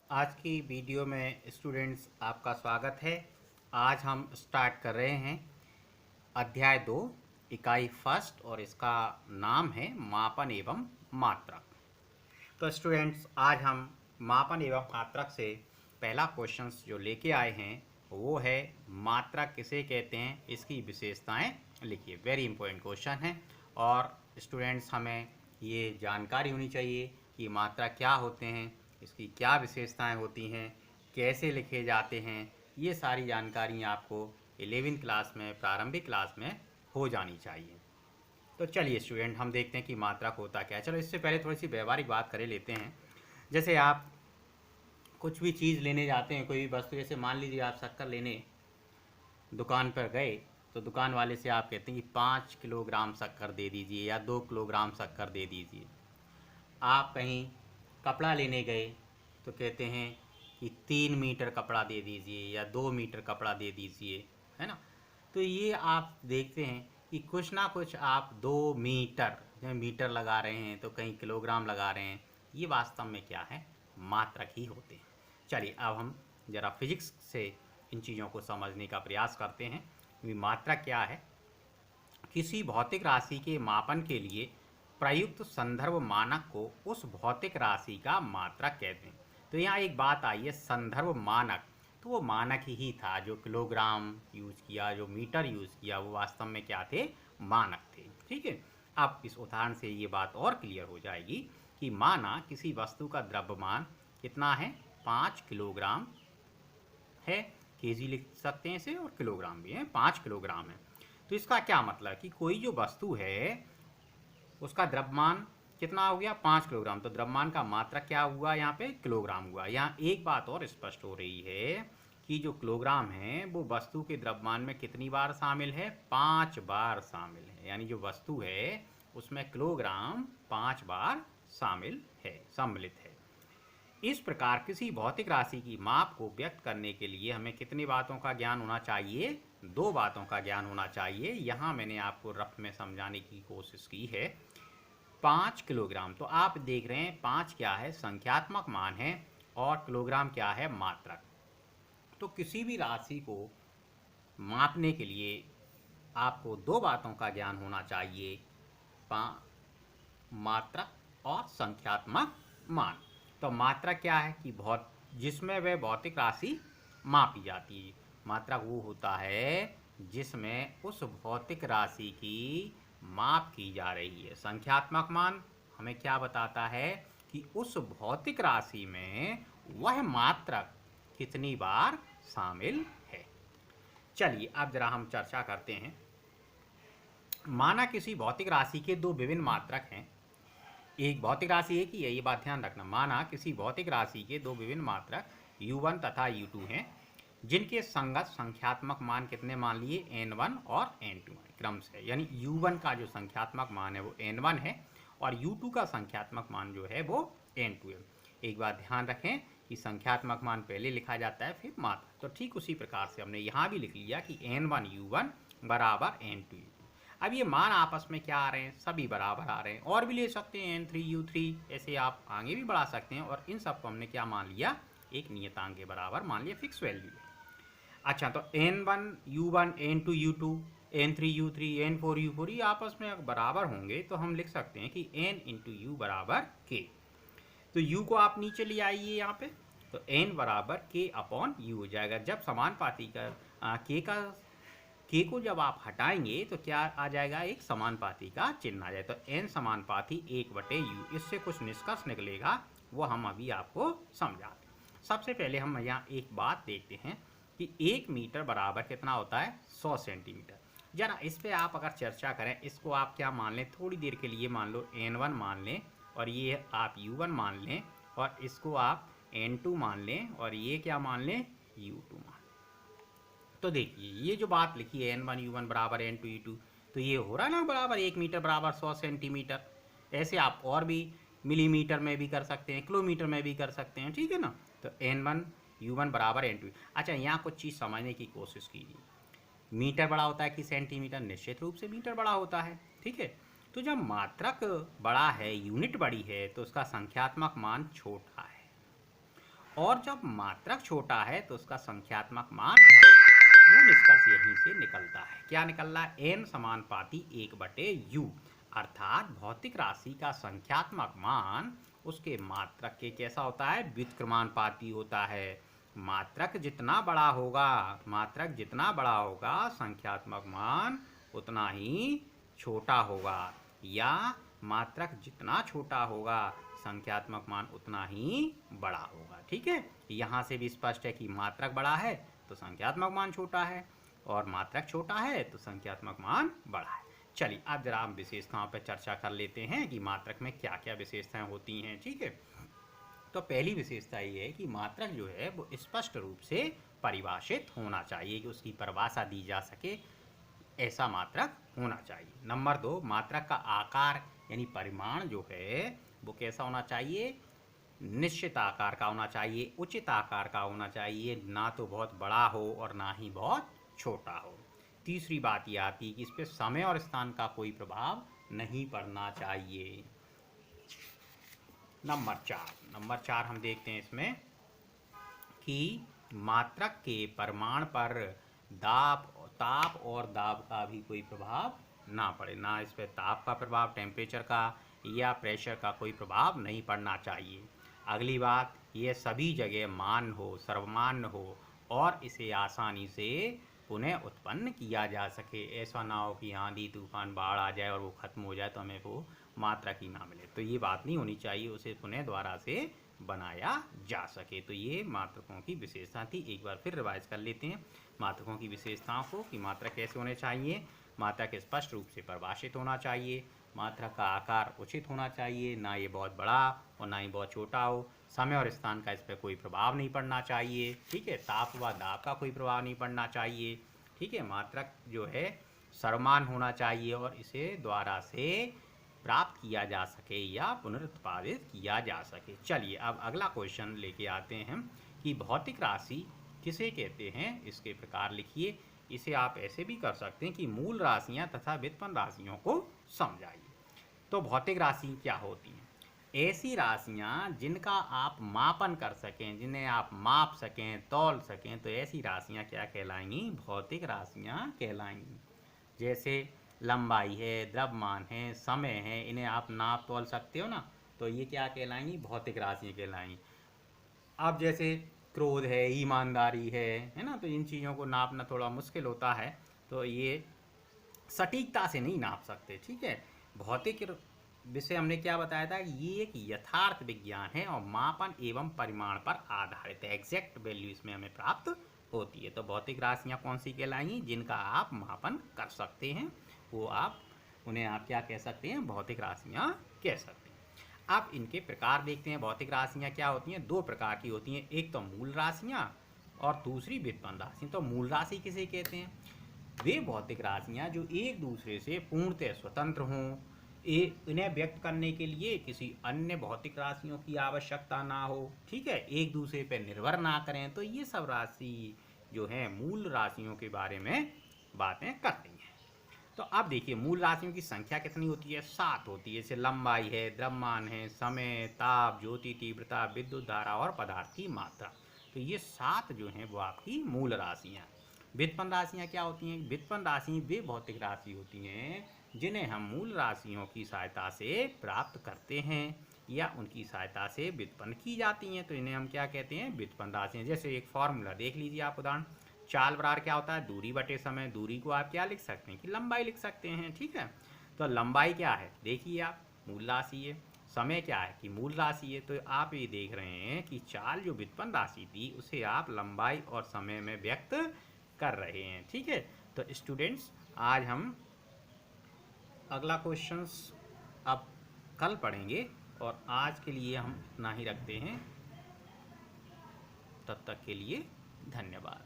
आज की वीडियो में स्टूडेंट्स आपका स्वागत है। आज हम स्टार्ट कर रहे हैं अध्याय 2 इकाई फर्स्ट और इसका नाम है मापन एवं मात्रक। तो स्टूडेंट्स आज हम मापन एवं मात्रक से पहला क्वेश्चन जो लेके आए हैं वो है मात्रक किसे कहते हैं, इसकी विशेषताएं लिखिए। वेरी इंपॉर्टेंट क्वेश्चन है और स्टूडेंट्स हमें ये जानकारी होनी चाहिए कि मात्रक क्या होते हैं, इसकी क्या विशेषताएं होती हैं, कैसे लिखे जाते हैं। ये सारी जानकारी आपको 11वीं क्लास में, प्रारंभिक क्लास में हो जानी चाहिए। तो चलिए स्टूडेंट हम देखते हैं कि मात्रक होता क्या है। चलो इससे पहले थोड़ी सी व्यवहारिक बात कर लेते हैं। जैसे आप कुछ भी चीज़ लेने जाते हैं, कोई भी वस्तु, जैसे मान लीजिए आप शक्कर लेने दुकान पर गए तो दुकान वाले से आप कहते हैं कि 5 किलोग्राम शक्कर दे दीजिए या 2 किलोग्राम शक्कर दे दीजिए। आप कहीं कपड़ा लेने गए तो कहते हैं कि 3 मीटर कपड़ा दे दीजिए या 2 मीटर कपड़ा दे दीजिए, है ना। तो ये आप देखते हैं कि कुछ ना कुछ आप 2 मीटर, जब मीटर लगा रहे हैं तो कहीं किलोग्राम लगा रहे हैं। ये वास्तव में क्या है, मात्रक ही होते हैं। चलिए अब हम ज़रा फिजिक्स से इन चीज़ों को समझने का प्रयास करते हैं कि मात्रक क्या है। किसी भौतिक राशि के मापन के लिए प्रयुक्त संदर्भ मानक को उस भौतिक राशि का मात्रक कहते हैं। तो यहाँ एक बात आई है, संदर्भ मानक, तो वो मानक ही था। जो किलोग्राम यूज़ किया, जो मीटर यूज़ किया, वो वास्तव में क्या थे, मानक थे। ठीक है। अब इस उदाहरण से ये बात और क्लियर हो जाएगी कि माना किसी वस्तु का द्रव्यमान कितना है, 5 किलोग्राम है। केजी लिख सकते हैं इसे और किलोग्राम भी है, 5 किलोग्राम है। तो इसका क्या मतलब कि कोई जो वस्तु है उसका द्रव्यमान कितना हो गया, 5 किलोग्राम। तो द्रव्यमान का मात्रक क्या हुआ, यहाँ पे किलोग्राम हुआ। यहाँ एक बात और स्पष्ट हो रही है कि जो किलोग्राम है वो वस्तु के द्रव्यमान में कितनी बार शामिल है, 5 बार शामिल है। यानी जो वस्तु है उसमें किलोग्राम 5 बार शामिल है, सम्मिलित है। इस प्रकार किसी भौतिक राशि की माप को व्यक्त करने के लिए हमें कितनी बातों का ज्ञान होना चाहिए, 2 बातों का ज्ञान होना चाहिए। यहाँ मैंने आपको रफ में समझाने की कोशिश की है। 5 किलोग्राम, तो आप देख रहे हैं 5 क्या है, संख्यात्मक मान है, और किलोग्राम क्या है, मात्रक। तो किसी भी राशि को मापने के लिए आपको 2 बातों का ज्ञान होना चाहिए, मात्रक और संख्यात्मक मान। तो मात्रक क्या है कि जिसमें वह भौतिक राशि मापी जाती है। मात्रक वो होता है जिसमें उस भौतिक राशि की माप की जा रही है। संख्यात्मक मान हमें क्या बताता है कि उस भौतिक राशि में वह मात्रक कितनी बार शामिल है। चलिए अब जरा हम चर्चा करते हैं। माना किसी भौतिक राशि के 2 विभिन्न मात्रक हैं। एक भौतिक राशि एक ही है, ये बात ध्यान रखना। माना किसी भौतिक राशि के 2 विभिन्न मात्रक u1 तथा u2 हैं, जिनके संगत संख्यात्मक मान कितने मान लिए, n1 और n2 है क्रम से। यानी u1 का जो संख्यात्मक मान है वो n1 है और u2 का संख्यात्मक मान जो है वो n2 है। एक बात ध्यान रखें कि संख्यात्मक मान पहले लिखा जाता है फिर मात्रक। तो ठीक उसी प्रकार से हमने यहाँ भी लिख लिया कि n1 u1 बराबर n2 u2। अब ये मान आपस में क्या आ रहे हैं, सभी बराबर आ रहे हैं। और भी ले सकते हैं n3 u3, ऐसे आप आगे भी बढ़ा सकते हैं। और इन सबको हमने क्या मान लिया, एक नियतांक के बराबर मान लिया, फिक्स वैल्यू। अच्छा, तो n1 u1 n2 u2 n3 u3 n4 u4 ये आपस में अगर बराबर होंगे तो हम लिख सकते हैं कि n इंटू यू बराबर k। तो u को आप नीचे ले आइए यहाँ पे, तो n बराबर k अपॉन u हो जाएगा। जब समानुपाती का k को जब आप हटाएंगे तो क्या आ जाएगा, एक समानुपाती का चिन्ह आ जाए। तो n समानुपाती 1/u। इससे कुछ निष्कर्ष निकलेगा, वो हम अभी आपको समझाते हैं। सबसे पहले हम यहाँ एक बात देखते हैं कि 1 मीटर बराबर कितना होता है, 100 सेंटीमीटर। जरा इस पर आप अगर चर्चा करें, इसको आप क्या मान लें, थोड़ी देर के लिए मान लो n1 मान लें और ये आप u1 मान लें और इसको आप n2 मान लें और ये क्या मान लें, u2 मान लें। तो देखिए ये जो बात लिखी है n1 u1 बराबर n2 u2, तो ये हो रहा है ना बराबर 1 मीटर बराबर 100 सेंटीमीटर। ऐसे आप और भी मिलीमीटर में भी कर सकते हैं, किलोमीटर में भी कर सकते हैं, ठीक है ना। तो n1 u1 बराबर n2। अच्छा, यहाँ कुछ चीज़ समझने की कोशिश कीजिए। मीटर बड़ा होता है कि सेंटीमीटर, निश्चित रूप से मीटर बड़ा होता है, ठीक है। तो जब मात्रक बड़ा है, यूनिट बड़ी है, तो उसका संख्यात्मक मान छोटा है। और जब मात्रक छोटा है तो उसका संख्यात्मक मान है। वो निष्कर्ष यहीं से निकलता है। क्या निकल रहा है? n समानुपाती 1/u, अर्थात भौतिक राशि का संख्यात्मक मान उसके मात्रक के कैसा होता है? व्युत्क्रमानुपाती होता है। मात्रक जितना बड़ा होगा संख्यात्मक मान उतना ही छोटा होगा, या मात्रक जितना छोटा होगा संख्यात्मक मान उतना ही बड़ा होगा। ठीक है, यहाँ से भी स्पष्ट है कि मात्रक बड़ा है तो संख्यात्मक मान छोटा है, और मात्रक छोटा है तो संख्यात्मक मान बड़ा है। चलिए अब जरा हम विशेषताओं पर चर्चा कर लेते हैं कि मात्रक में क्या क्या विशेषताएं होती हैं। ठीक है, तो पहली विशेषता ये है कि मात्रक जो है वो स्पष्ट रूप से परिभाषित होना चाहिए, कि उसकी परिभाषा दी जा सके, ऐसा मात्रक होना चाहिए। नंबर 2, मात्रक का आकार यानी परिमाण जो है वो कैसा होना चाहिए? निश्चित आकार का होना चाहिए, उचित आकार का होना चाहिए, ना तो बहुत बड़ा हो और ना ही बहुत छोटा हो। तीसरी बात ये आती है कि इस पर समय और स्थान का कोई प्रभाव नहीं पड़ना चाहिए। नंबर 4 हम देखते हैं इसमें कि मात्रक के परिमाण पर ताप और दाब का भी कोई प्रभाव ना पड़े। ना इस पर ताप का प्रभाव, टेम्परेचर का या प्रेशर का कोई प्रभाव नहीं पड़ना चाहिए। अगली बात, ये सभी जगह मान हो, सर्वमान्य हो और इसे आसानी से पुनः उत्पन्न किया जा सके। ऐसा ना हो कि आंधी तूफान बाढ़ आ जाए और वो खत्म हो जाए तो हमें वो मात्रक ही ना मिले, तो ये बात नहीं होनी चाहिए। उसे पुनः दोबारा से बनाया जा सके। तो ये मात्रकों की विशेषता थी। एक बार फिर रिवाइज कर लेते हैं मात्रकों की विशेषताओं को कि मात्रक कैसे होने चाहिए। मात्रक स्पष्ट रूप से परिभाषित होना चाहिए, मात्रक का आकार उचित होना चाहिए, ना ये बहुत बड़ा और ना ही बहुत छोटा हो, समय और स्थान का इस पर कोई प्रभाव नहीं पड़ना चाहिए। ठीक है, ताप व दाब का कोई प्रभाव नहीं पड़ना चाहिए। ठीक है, मात्रक जो है सर्वमान्य होना चाहिए और इसे द्वारा से प्राप्त किया जा सके या पुनरुत्पादित किया जा सके। चलिए अब अगला क्वेश्चन लेके आते हैं कि भौतिक राशि किसे कहते हैं। इसके प्रकार लिखिए। इसे आप ऐसे भी कर सकते हैं कि मूल राशियां तथा व्युत्पन्न राशियों को समझाइए। तो भौतिक राशि क्या होती हैं? ऐसी राशियां जिनका आप मापन कर सकें, जिन्हें आप माप सकें, तौल सकें, तो ऐसी राशियां क्या कहलाएंगी? भौतिक राशियां कहलाएंगी। जैसे लंबाई है, द्रव्यमान है, समय है, इन्हें आप नाप तौल सकते हो ना, तो ये क्या कहलाएंगी? भौतिक राशियाँ कहलाएंगी। अब जैसे क्रोध है, ईमानदारी है ना, तो इन चीज़ों को नापना थोड़ा मुश्किल होता है, तो ये सटीकता से नहीं नाप सकते। ठीक है, भौतिक विषय हमने क्या बताया था कि ये एक यथार्थ विज्ञान है और मापन एवं परिमाण पर आधारित है। एग्जैक्ट वैल्यू इसमें हमें प्राप्त होती है। तो भौतिक राशियाँ कौन सी कहलाएंगी? जिनका आप मापन कर सकते हैं, वो उन्हें आप क्या कह सकते हैं? भौतिक राशियाँ कह सकते हैं। अब इनके प्रकार देखते हैं। भौतिक राशियाँ क्या होती हैं? 2 प्रकार की होती हैं, एक तो मूल राशियाँ और दूसरी व्युत्पन्न राशियाँ। तो मूल राशि किसे कहते हैं? वे भौतिक राशियाँ जो एक दूसरे से पूर्णतः स्वतंत्र हों, इन्हें व्यक्त करने के लिए किसी अन्य भौतिक राशियों की आवश्यकता ना हो। ठीक है, एक दूसरे पर निर्भर ना करें, तो ये सब राशि जो है मूल राशियों के बारे में बातें करती हैं। तो अब देखिए मूल राशियों की संख्या कितनी होती है? 7 होती है। जैसे लंबाई है, द्रव्यमान है, समय, ताप, ज्योति तीव्रता, विद्युत धारा और पदार्थ की मात्रा। तो ये 7 जो हैं वो आपकी मूल राशियाँ। व्युत्पन्न राशियाँ क्या होती हैं? व्युत्पन्न राशि वे भौतिक राशि होती हैं जिन्हें हम मूल राशियों की सहायता से प्राप्त करते हैं या उनकी सहायता से व्युत्पन्न की जाती हैं, तो इन्हें हम क्या कहते हैं? व्युत्पन्न राशियाँ। जैसे एक फॉर्मूला देख लीजिए आप, उदाहरण चाल बराबर क्या होता है? दूरी बटे समय। दूरी को आप क्या लिख सकते हैं? कि लंबाई लिख सकते हैं। ठीक है, तो लंबाई क्या है? देखिए आप, मूल राशि है। समय क्या है? कि मूल राशि है। तो आप ये देख रहे हैं कि चाल जो व्युत्पन्न राशि थी उसे आप लंबाई और समय में व्यक्त कर रहे हैं। ठीक है, तो स्टूडेंट्स आज हम अगला क्वेश्चंस अब कल पढ़ेंगे और आज के लिए हम इतना ही रखते हैं। तब तक के लिए धन्यवाद।